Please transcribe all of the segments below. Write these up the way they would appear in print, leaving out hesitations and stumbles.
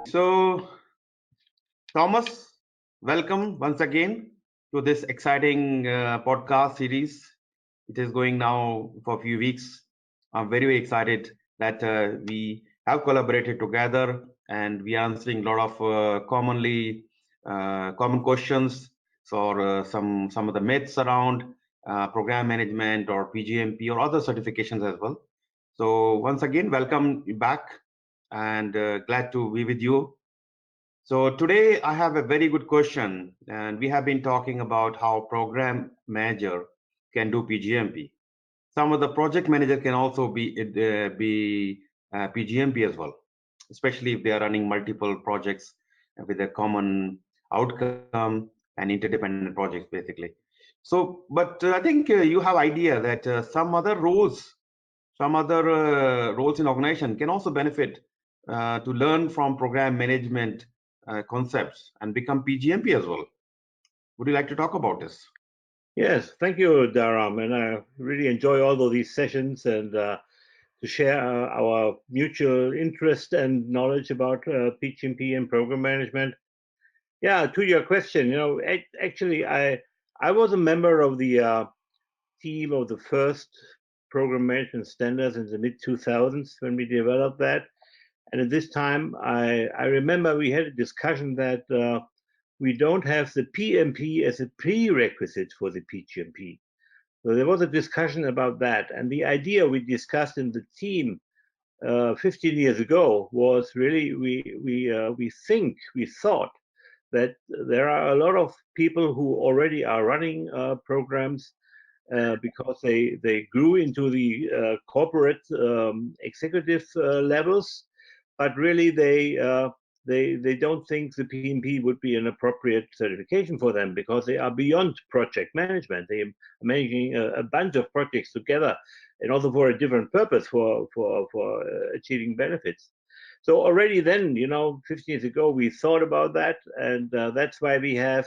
So, Thomas, welcome once again to this exciting podcast series. It is going now for a few weeks. I'm very, very excited that we have collaborated together and we are answering a lot of common questions. So, some of the myths around program management or PGMP or other certifications as well. So, once again, welcome back and glad to be with you. So today I have a very good question, and we have been talking about how program manager can do PGMP. Some of the project manager can also be PGMP as well, especially if they are running multiple projects with a common outcome and interdependent projects, basically. So, but I think you have idea that some other roles in organization can also benefit to learn from program management concepts and become PGMP as well. Would you like to talk about this? Yes, thank you, Dharam. And I really enjoy all of these sessions and to share our mutual interest and knowledge about PGMP and program management. Yeah, to your question, actually, I was a member of the team of the first program management standards in the mid 2000s when we developed that. And at this time, I remember we had a discussion that we don't have the PMP as a prerequisite for the PGMP. So there was a discussion about that. And the idea we discussed in the team 15 years ago was really we thought that there are a lot of people who already are running programs because they grew into the corporate executive levels, but really they don't think the PMP would be an appropriate certification for them because they are beyond project management. They are managing a bunch of projects together and also for a different purpose for achieving benefits. So already then, 15 years ago, we thought about that, and that's why we have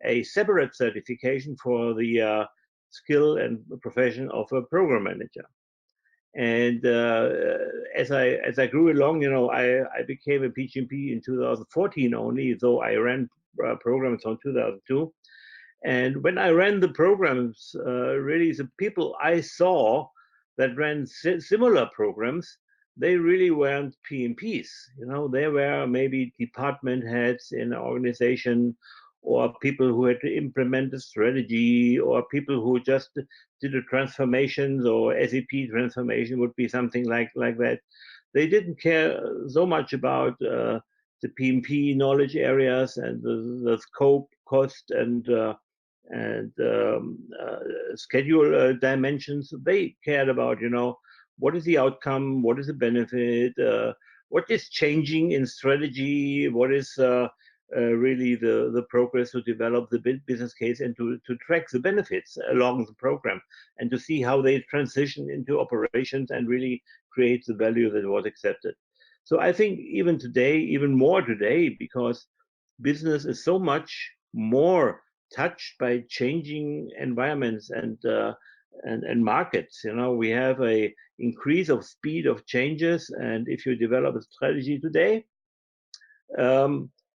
a separate certification for the skill and profession of a program manager. And as I grew along, I became a PGMP in 2014 only, though I ran programs on 2002. And when I ran the programs, really the people I saw that ran similar programs, they really weren't PMPs. They were maybe department heads in an organization, or people who had to implement a strategy, or people who just did a transformation, or SAP transformation would be something like that. They didn't care so much about the PMP knowledge areas and the scope, cost, and schedule dimensions. They cared about, what is the outcome, what is the benefit, what is changing in strategy, what is really the progress to develop the business case and to track the benefits along the program and to see how they transition into operations and really create the value that was accepted. So I think even today, even more today, because business is so much more touched by changing environments and markets. We have a increase of speed of changes, and if you develop a strategy today,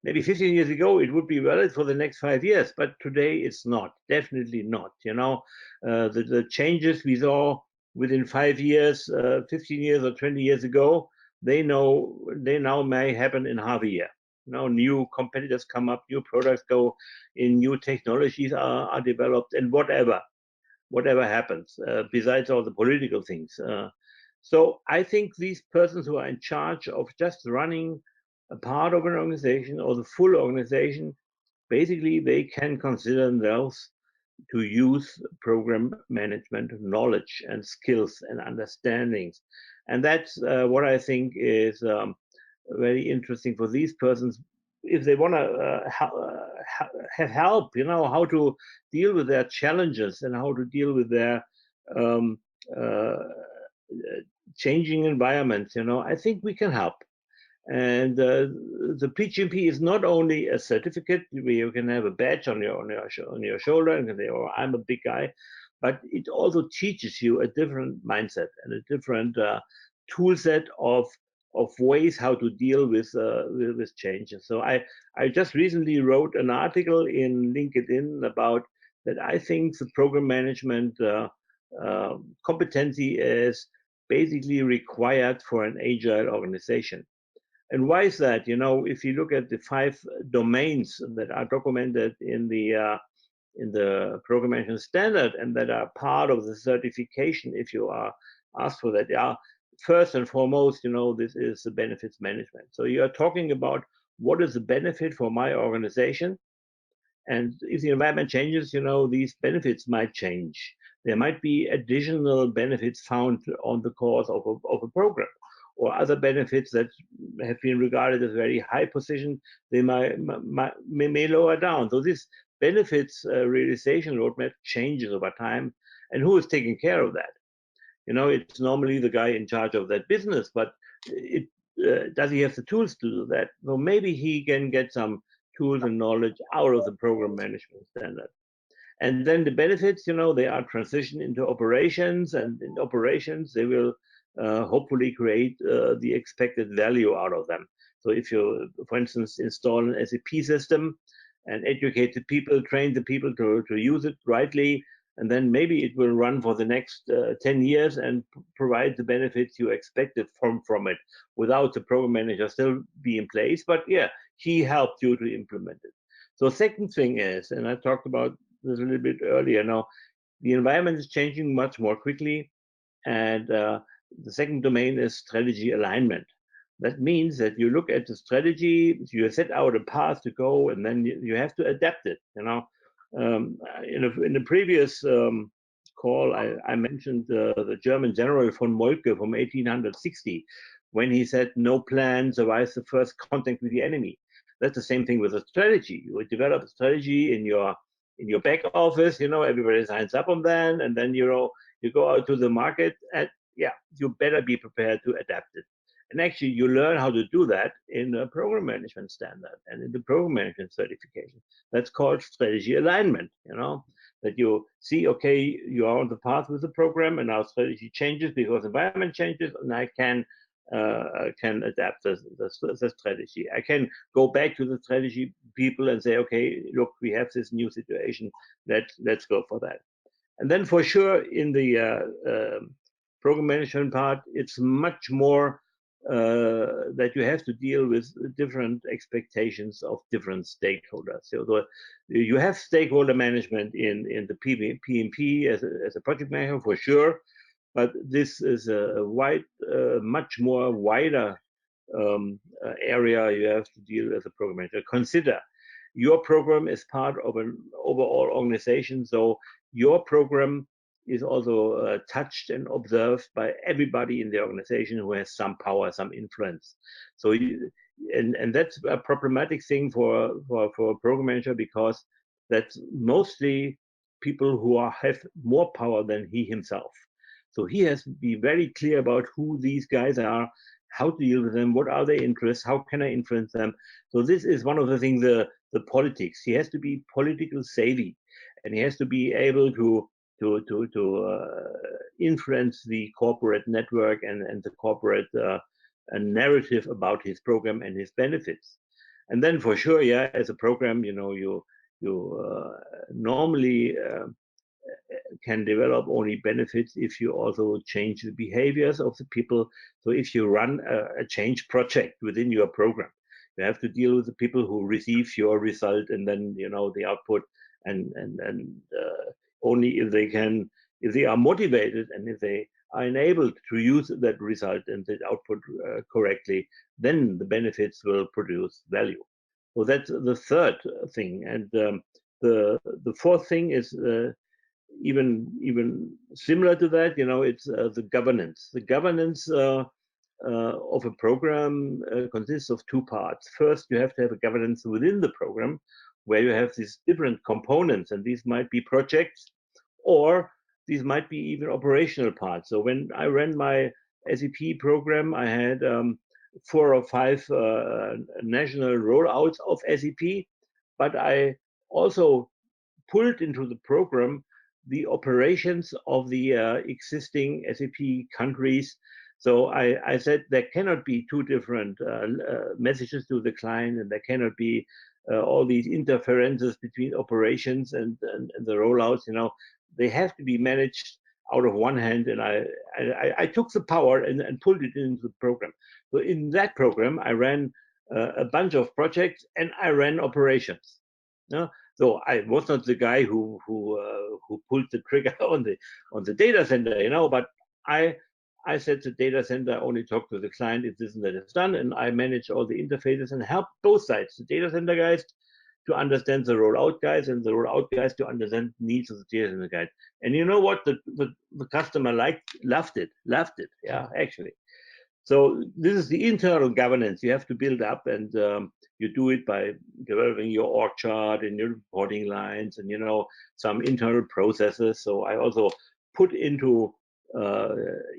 maybe 15 years ago it would be valid for the next 5 years, but today it's not, definitely not. The changes we saw within 5 years, 15 years or 20 years ago, they now may happen in half a year. New competitors come up, new products go in, new technologies are developed, and whatever happens, besides all the political things. So I think these persons who are in charge of just running a part of an organization or the full organization, basically they can consider themselves to use program management knowledge and skills and understandings. And that's what I think is very interesting for these persons if they want to have help, how to deal with their challenges and how to deal with their changing environments. I think we can help. And the PGMP is not only a certificate where you can have a badge on your shoulder and can say, "Oh, I'm a big guy," but it also teaches you a different mindset and a different tool set of ways how to deal with changes. So I just recently wrote an article in LinkedIn about that. I think the program management competency is basically required for an agile organization. And why is that? You know, if you look at the 5 domains that are documented in the program management standard and that are part of the certification, if you are asked for that, yeah, first and foremost, you know, this is the benefits management. So you are talking about what is the benefit for my organization, and if the environment changes, you know, these benefits might change. There might be additional benefits found on the course of a program, or other benefits that have been regarded as very high position, they may lower down. So this benefits realization roadmap changes over time. And who is taking care of that? You know, it's normally the guy in charge of that business, but does he have the tools to do that? So maybe he can get some tools and knowledge out of the program management standard. And then the benefits, you know, they are transitioned into operations, and in operations, they will hopefully create the expected value out of them. So if you, for instance, install an SAP system and educate the people, train the people to use it rightly, and then maybe it will run for the next 10 years and provide the benefits you expected from it, without the program manager still be in place. But yeah, he helped you to implement it. So second thing is, and I talked about this a little bit earlier, now the environment is changing much more quickly, and the second domain is strategy alignment. That means that you look at the strategy, you set out a path to go, and then you have to adapt it. You know, in the previous call, I mentioned the German general von Moltke from 1860, when he said, "No plan survives the first contact with the enemy." That's the same thing with a strategy. You would develop a strategy in your back office. You know, everybody signs up on that, and then you go out to the market, and yeah, you better be prepared to adapt it. And actually, you learn how to do that in a program management standard and in the program management certification. That's called strategy alignment. You know, that you see, okay, you are on the path with the program, and our strategy changes because environment changes, and I can adapt the strategy. I can go back to the strategy people and say, okay, look, we have this new situation. Let's go for that. And then for sure, in the program management part, it's much more that you have to deal with different expectations of different stakeholders. So you have stakeholder management in the PMP as a project manager for sure, but this is a much more wider area you have to deal as a program manager. Consider your program is part of an overall organization, so your program is also touched and observed by everybody in the organization who has some power, some influence. So, and that's a problematic thing for a program manager, because that's mostly people who have more power than he himself. So he has to be very clear about who these guys are, how to deal with them, what are their interests, how can I influence them. So this is one of the things, the politics. He has to be political savvy, and he has to be able to influence the corporate network and the corporate narrative about his program and his benefits. And then for sure, yeah, as a program, you know, you normally can develop only benefits if you also change the behaviors of the people. So if you run a change project within your program, you have to deal with the people who receive your result, and then, you know, the output, and only if they are motivated, and if they are enabled to use that result and that output correctly, then the benefits will produce value. So that's the third thing. And the fourth thing is even similar to that. You know, it's the governance. The governance of a program consists of two parts. First, you have to have a governance within the program, where you have these different components, and these might be projects, or these might be even operational parts. So when I ran my SAP program, I had 4 or 5 national rollouts of SAP, but I also pulled into the program the operations of the existing SAP countries. So I said there cannot be two different messages to the client, and there cannot be all these interferences between operations and the rollouts. You know, they have to be managed out of one hand, and I took the power and pulled it into the program. So in that program, I ran a bunch of projects and I ran operations. No? So I was not the guy who pulled the trigger on the data center, you know, but I said the data center only talk to the client if this and that is done, and I manage all the interfaces and help both sides, the data center guys to understand the rollout guys and the rollout guys to understand needs of the data center guys. And you know what? The customer loved it, yeah, actually. So this is the internal governance you have to build up, and you do it by developing your org chart and your reporting lines, and you know, some internal processes. So I also put into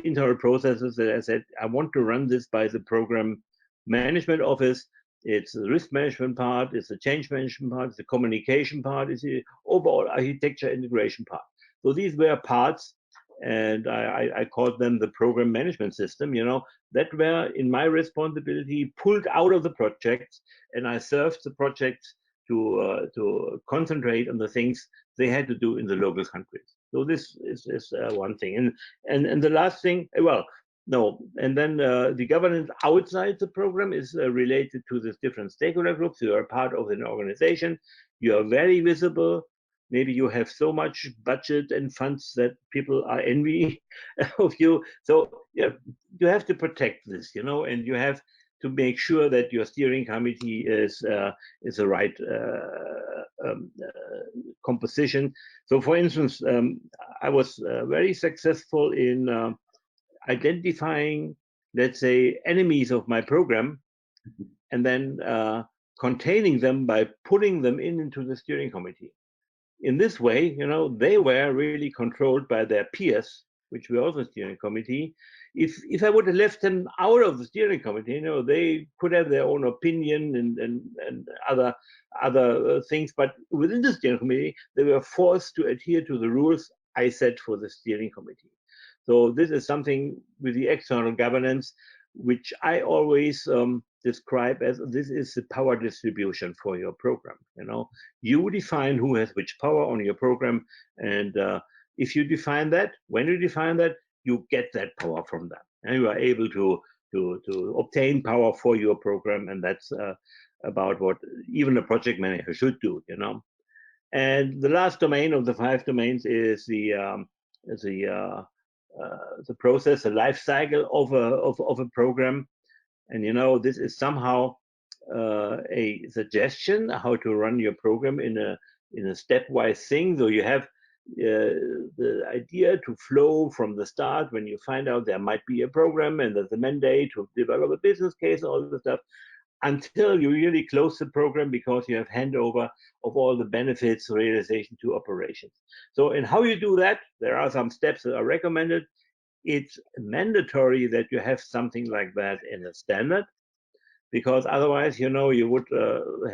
internal processes that I said I want to run this by the program management office. It's the risk management part, it's the change management part, it's the communication part, it's the overall architecture integration part. So these were parts, and I called them the program management system, you know, that were in my responsibility, pulled out of the projects, and I served the projects to concentrate on the things they had to do in the local countries. So this is one thing, and the last thing, well, no, and then the governance outside the program is related to the different stakeholder groups. You are part of an organization, you are very visible. Maybe you have so much budget and funds that people are envy of you. So yeah, you have to protect this, you know, and you have to make sure that your steering committee is the right composition. So, for instance, I was very successful in identifying, let's say, enemies of my program, and then containing them by putting them into the steering committee. In this way, you know, they were really controlled by their peers, which were also steering committee. If I would have left them out of the steering committee, you know, they could have their own opinion and other things, but within the steering committee, they were forced to adhere to the rules I set for the steering committee. So this is something with the external governance, which I always describe as this is the power distribution for your program. You know, you define who has which power on your program, and if you define that, when you define that, you get that power from them, and you are able to obtain power for your program, and that's about what even a project manager should do. You know, and the last domain of the 5 domains is the process, the life cycle of a program. And you know, this is somehow a suggestion how to run your program in a stepwise thing. So you have the idea to flow from the start when you find out there might be a program and there's a mandate to develop a business case, all the stuff, until you really close the program because you have handover of all the benefits realization to operations. So, and how you do that, there are some steps that are recommended. It's mandatory that you have something like that in a standard, because otherwise, you know, you would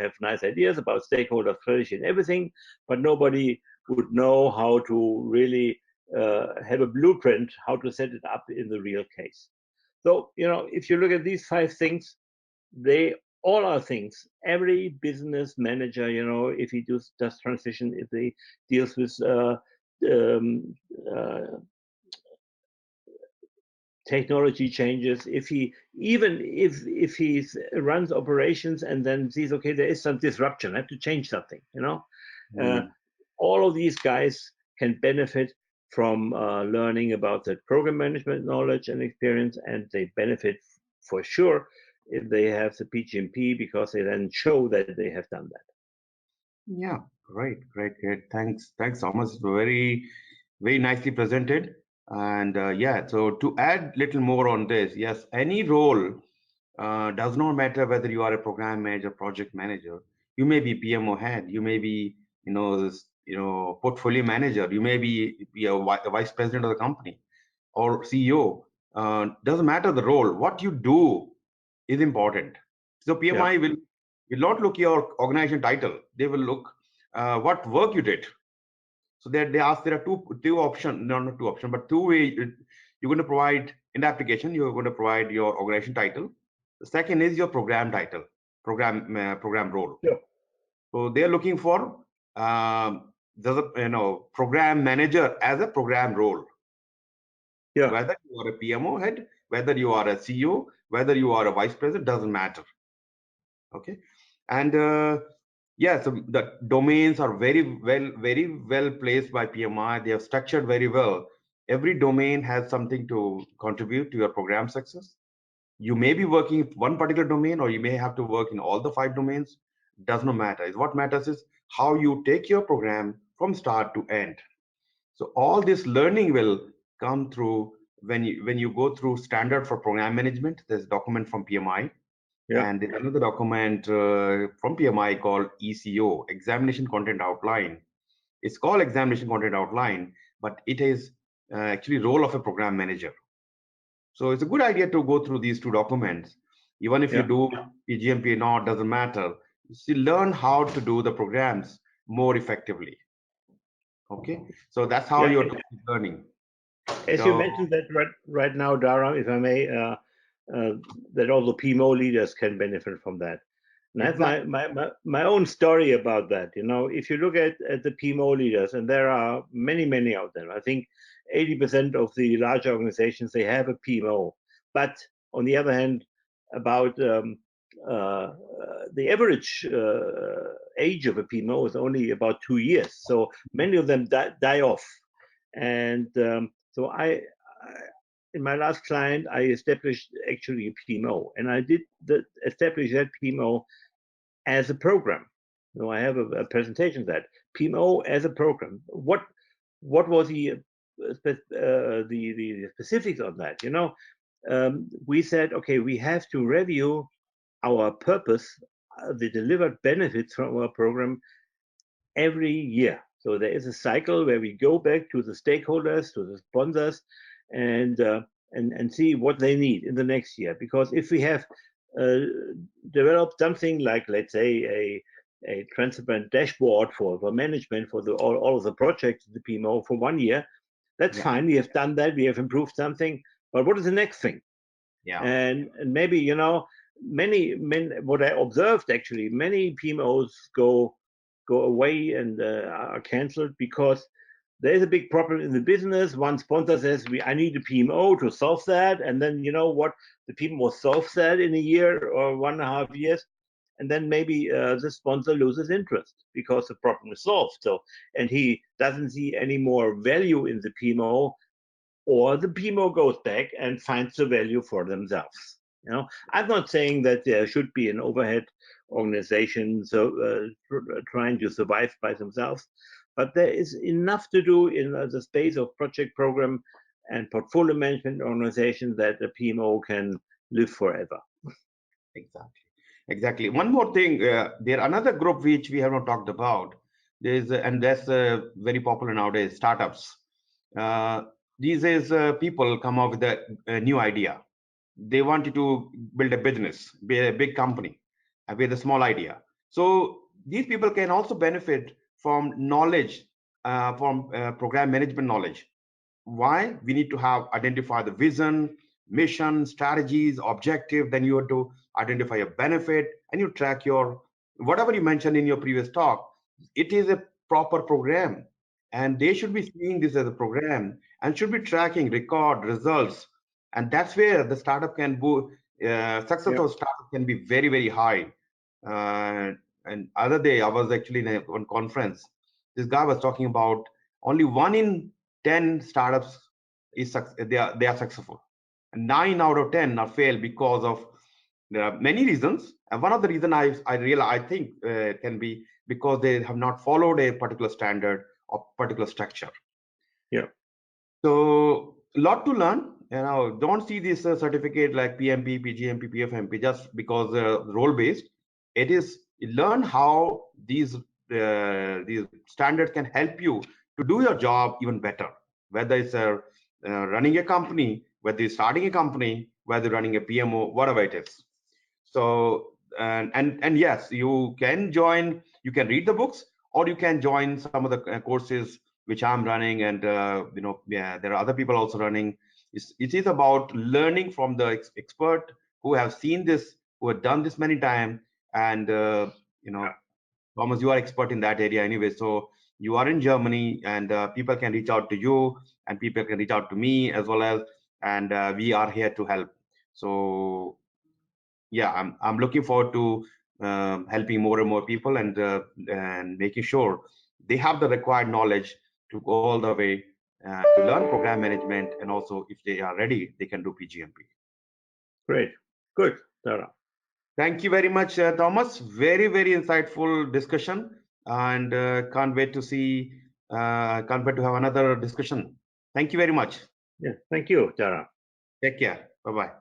have nice ideas about stakeholder strategy and everything, but nobody would know how to really have a blueprint, how to set it up in the real case. So, you know, if you look at these 5 things, they all are things every business manager, you know, if he does transition, if he deals with technology changes, if he runs operations and then sees, okay, there is some disruption, I have to change something, you know, all of these guys can benefit from learning about the program management knowledge and experience, and they benefit for sure if they have the PgMP, because they then show that they have done that. Yeah, great. Thanks, Thomas. Very nicely presented. And yeah, so to add little more on this, yes, any role does not matter whether you are a program manager, project manager. You may be PMO head. You may be, portfolio manager. You may be a vice president of the company or CEO. Doesn't matter the role. What you do is important. So PMI will not look your organization title. They will look what work you did. So they ask, there are two options, no, not two options, but two ways you're going to provide in the application. You're going to provide your organization title. The second is your program title, program role. Yeah. So they're looking for there's a program manager as a program role. Yeah. Whether you are a PMO head, whether you are a CEO, whether you are a vice president, doesn't matter. Okay, and yeah, so the domains are very well placed by PMI. They are structured very well. Every domain has something to contribute to your program success. You may be working in one particular domain, or you may have to work in all the 5 domains. Does not matter. What matters is how you take your program from start to end. So all this learning will come through when you go through standard for program management. There's a document from PMI. Yeah. And there's another document from PMI called ECO, Examination Content Outline. It's called Examination Content Outline, but it is actually role of a program manager. So it's a good idea to go through these 2 documents. Even if you do PGMP or not, doesn't matter. You learn how to do the programs more effectively. Okay, so that's how you're learning. As you mentioned that right now, Dharam, if I may, that all the PMO leaders can benefit from that. And exactly. I have my own story about that. You know, if you look at the PMO leaders, and there are many out there, I think 80% of the large organizations, they have a PMO. But on the other hand, about the average age of a PMO is only about 2 years. So many of them die off. And so in my last client, I established actually a PMO, and I did establish that PMO as a program. So I have a presentation of that PMO as a program. What was the specifics on that? You know, we said, okay, we have to review our purpose, the delivered benefits from our program every year. So there is a cycle where we go back to the stakeholders, to the sponsors, and see what they need in the next year. Because if we have developed something like, let's say, a transparent dashboard for management for all of the projects, the PMO for 1 year, that's fine. We have done that. We have improved something. But what is the next thing? Yeah. And maybe, you know, what I observed actually, many PMOs go away and are canceled because there is a big problem in the business. One sponsor says, I need a PMO to solve that. And then, you know what, the PMO solves that in a year or 1.5 years. And then maybe the sponsor loses interest because the problem is solved. So, and he doesn't see any more value in the PMO, or the PMO goes back and finds the value for themselves. You know, I'm not saying that there should be an overhead organization trying to survive by themselves, but there is enough to do in the space of project program and portfolio management organization that a PMO can live forever. Exactly. One more thing, there another group which we have not talked about. There's and that's very popular nowadays, startups. These days, people come up with a new idea. They want to build a business, be a big company, with a small idea. So these people can also benefit from knowledge, from program management knowledge. Why? We need to have identify the vision, mission, strategies, objective. Then you have to identify a benefit, and you track your whatever you mentioned in your previous talk. It is a proper program, and they should be seeing this as a program and should be tracking record results. And that's where the startup can go. Success of startup can be very high. And other day I was actually in one conference. This guy was talking about only 1 in 10 startups is they are successful, and 9 out of 10 are failed because of there are many reasons. And one of the reason I think can be because they have not followed a particular standard or particular structure. Yeah. So a lot to learn. You know, don't see this certificate like PMP, PGMP, PfMP just because role based. It is learn how these standards can help you to do your job even better. Whether it's running a company, whether it's starting a company, whether running a PMO, whatever it is. So and yes, you can join. You can read the books, or you can join some of the courses which I'm running, and there are other people also running. It is about learning from the expert who have seen this, who have done this many times, and Thomas, you are expert in that area anyway. So you are in Germany, and people can reach out to you, and people can reach out to me as well as, and we are here to help. So yeah, I'm looking forward to helping more and more people, and making sure they have the required knowledge to go all the way to learn program management, and also if they are ready, they can do PGMP. Great, good, Dharam. Thank you very much, Thomas. Very, very insightful discussion, and can't wait to have another discussion. Thank you very much. Yeah, thank you, Dharam. Take care. Bye-bye.